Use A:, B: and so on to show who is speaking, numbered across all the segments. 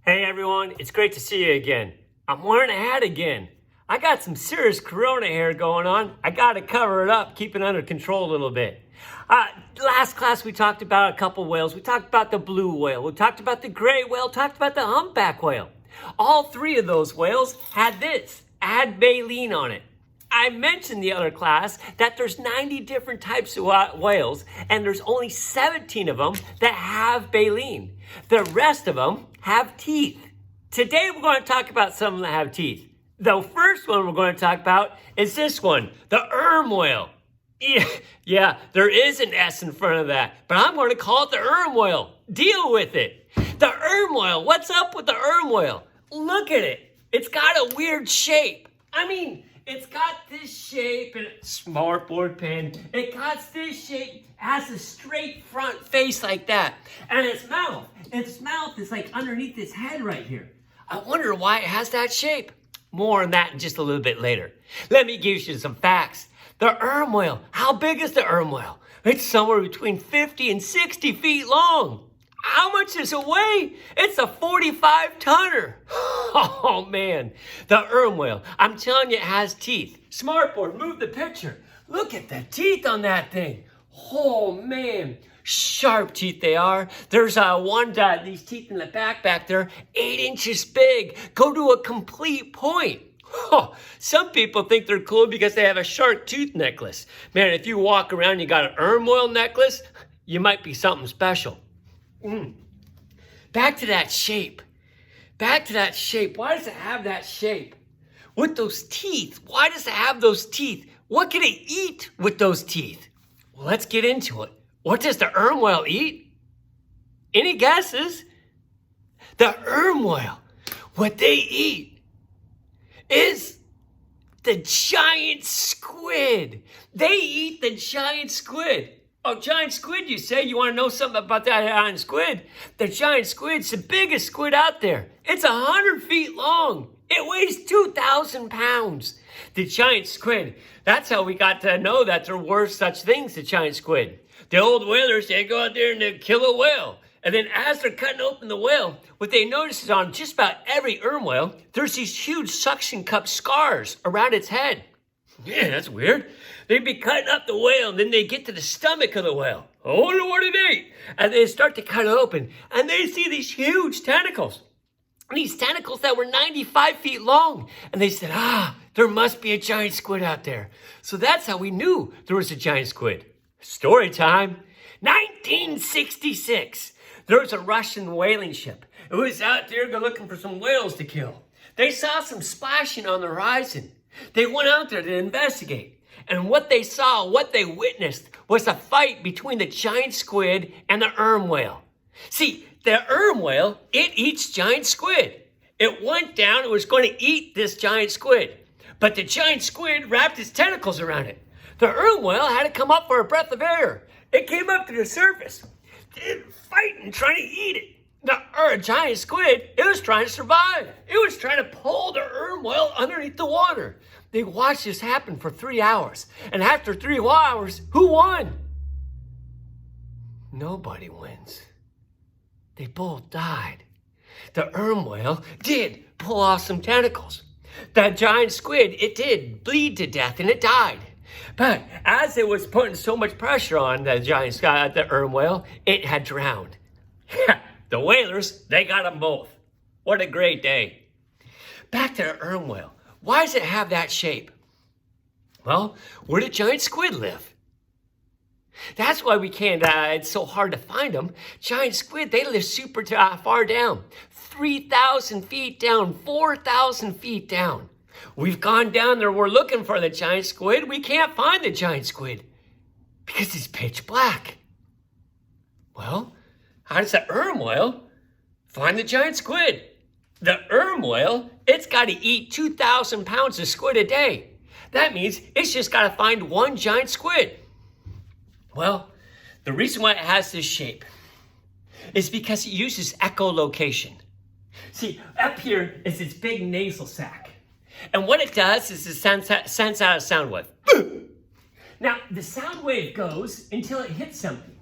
A: Hey everyone, it's great to see you again. I'm wearing a hat again. I got some serious corona hair going on. I gotta cover it up, keep it under control a little bit. Last class we talked about a couple whales. We talked about the blue whale, we talked about the gray whale, talked about the humpback whale. All three of those whales had baleen on it. I mentioned the other class that there's 90 different types of whales and there's only 17 of them that have baleen. The rest of them have teeth. Today we're going to talk about some that have teeth. The first one we're going to talk about is this one, the sperm whale. Yeah, there is an S in front of that, but I'm going to call it the sperm whale. Deal with it. The sperm whale, what's up with the sperm whale? Look at it. It's got a weird shape. It's got this shape, and smartboard pen. It got this shape, has a straight front face like that. And its mouth is like underneath its head right here. I wonder why it has that shape. More on that in just a little bit later. Let me give you some facts. The sperm whale, how big is the sperm whale? It's somewhere between 50 and 60 feet long. How much does it weigh? It's a 45-tonner. Oh, man. The sperm whale, I'm telling you, it has teeth. Smartboard, move the picture. Look at the teeth on that thing. Oh, man. Sharp teeth they are. There's these teeth in the back there, 8 inches big. Go to a complete point. Oh, some people think they're cool because they have a shark tooth necklace. Man, if you walk around and you got an sperm whale necklace, you might be something special. Back to that shape. Why does it have that shape? With those teeth. Why does it have those teeth? What can it eat with those teeth? Well, let's get into it. What does the sperm whale eat? Any guesses? The sperm whale, what they eat is the giant squid. They eat the giant squid. Oh, giant squid, you say? You want to know something about that giant squid? The giant squid's the biggest squid out there. It's 100 feet long. It weighs 2,000 pounds. The giant squid. That's how we got to know that there were such things as giant squid. The old whalers, they go out there and they kill a whale. And then as they're cutting open the whale, what they notice is on just about every sperm whale, there's these huge suction cup scars around its head. Yeah, that's weird. They'd be cutting up the whale, and then they get to the stomach of the whale. I wonder what it ate. And they start to cut it open, and they see these huge tentacles. These tentacles that were 95 feet long. And they said, there must be a giant squid out there. So that's how we knew there was a giant squid. Story time. 1966. There was a Russian whaling ship. It was out there looking for some whales to kill. They saw some splashing on the horizon. They went out there to investigate. And what they saw, what they witnessed, was a fight between the giant squid and the sperm whale. See, the sperm whale, it eats giant squid. It went down, it was going to eat this giant squid. But the giant squid wrapped its tentacles around it. The sperm whale had to come up for a breath of air. It came up to the surface, fighting, trying to eat it. The giant squid, it was trying to survive. It was trying to pull the sperm whale underneath the water. They watched this happen for 3 hours. And after 3 hours, who won? Nobody wins. They both died. The sperm whale did pull off some tentacles. That giant squid, it did bleed to death and it died. But as it was putting so much pressure on the sperm whale, it had drowned. The whalers, they got them both. What a great day. Back to the sperm whale. Why does it have that shape? Well, where did giant squid live? That's why we can't, it's so hard to find them. Giant squid, they live super far down. 3,000 feet down, 4,000 feet down. We've gone down there, we're looking for the giant squid. We can't find the giant squid because it's pitch black. Well, how does the sperm whale find the giant squid? The sperm whale, it's got to eat 2,000 pounds of squid a day. That means it's just got to find one giant squid. Well, the reason why it has this shape is because it uses echolocation. See, up here is its big nasal sac. And what it does is it sends out a sound wave. Now, the sound wave goes until it hits something.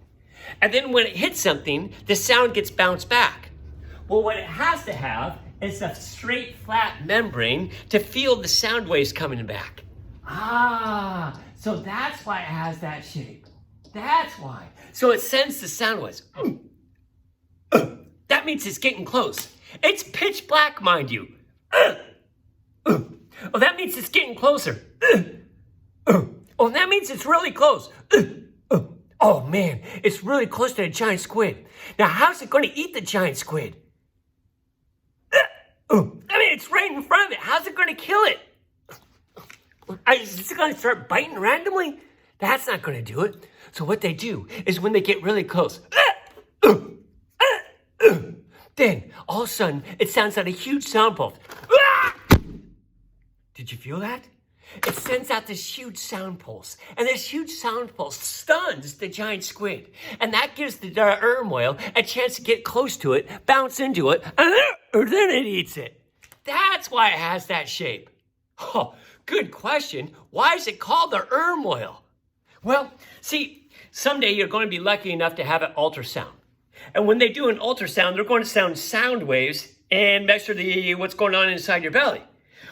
A: And then when it hits something, the sound gets bounced back. Well, what it has to have is a straight, flat membrane to feel the sound waves coming back. Ah, so that's why it has that shape. That's why. So it sends the sound waves. That means it's getting close. It's pitch black, mind you. Oh, that means it's getting closer. Oh, that means it's really close. Oh, man, it's really close to the giant squid. Now, how's it going to eat the giant squid? I mean, it's right in front of it. How's it going to kill it? Is it going to start biting randomly? That's not going to do it. So what they do is when they get really close, then all of a sudden it sounds like a huge sound pulse. Did you feel that? It sends out this huge sound pulse, and this huge sound pulse stuns the giant squid, and that gives the sperm whale a chance to get close to it, bounce into it, and then it eats it. That's why it has that shape. Oh, good question. Why is it called the sperm whale? Well, see, someday you're going to be lucky enough to have an ultrasound. And when they do an ultrasound, they're going to sound waves and measure what's going on inside your belly.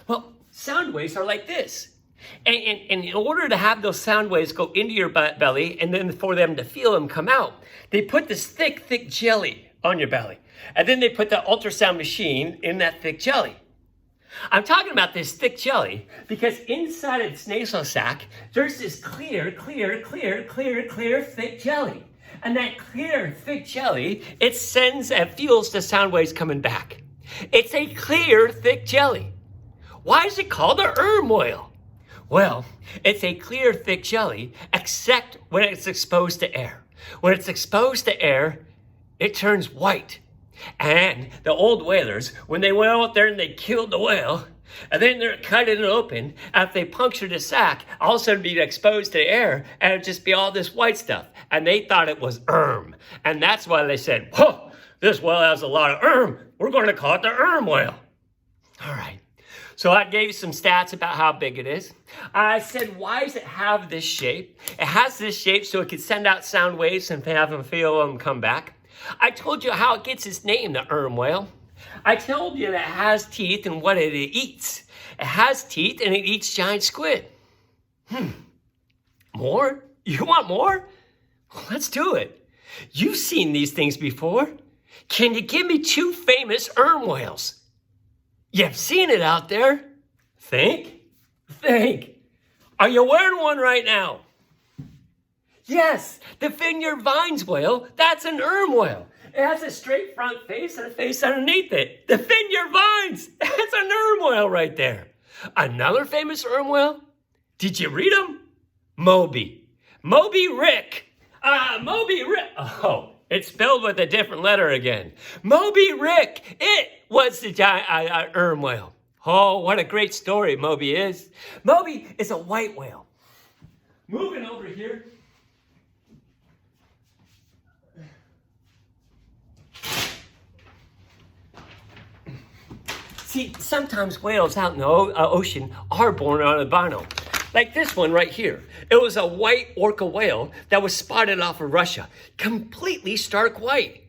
A: Well, sound waves are like this. And in order to have those sound waves go into your belly and then for them to feel them come out, they put this thick jelly on your belly. And then they put the ultrasound machine in that thick jelly. I'm talking about this thick jelly because inside of its nasal sac, there's this clear, thick jelly. And that clear, thick jelly, it sends and feels the sound waves coming back. It's a clear, thick jelly. Why is it called a sperm whale? Well, it's a clear, thick jelly, except when it's exposed to air. When it's exposed to air, it turns white. And the old whalers, when they went out there and they killed the whale, and then they're cutting it open, and if they punctured the sac, all of a sudden it'd be exposed to air, and it'd just be all this white stuff. And they thought it was sperm. And that's why they said, whoa, this whale has a lot of sperm. We're going to call it the sperm whale. All right. So I gave you some stats about how big it is. I said, why does it have this shape? It has this shape so it can send out sound waves and have them feel them come back. I told you how it gets its name, the sperm whale. I told you that it has teeth and what it eats. It has teeth and it eats giant squid. More? You want more? Let's do it. You've seen these things before. Can you give me 2 famous sperm whales? You've seen it out there. Think. Are you wearing one right now? Yes, the Vineyard Vines whale, that's an sperm whale. It has a straight front face and a face underneath it. The Vineyard Vines, that's an sperm whale right there. Another famous sperm whale? Did you read them? Moby Rick. Moby Rick. Oh, it's spelled with a different letter again. Moby Rick. It was the giant sperm whale. Oh, what a great story Moby is. Moby is a white whale. Moving over here. See, sometimes whales out in the ocean are born albino. Like this one right here. It was a white orca whale that was spotted off of Russia. Completely stark white.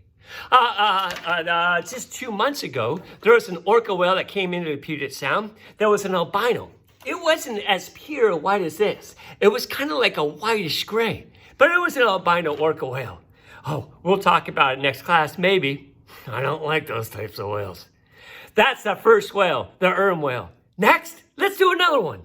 A: Just 2 months ago, there was an orca whale that came into the Puget Sound that was an albino. It wasn't as pure white as this. It was kind of like a whitish gray, but it was an albino orca whale. Oh, we'll talk about it next class, maybe. I don't like those types of whales. That's the first whale, the sperm whale. Next, let's do another one.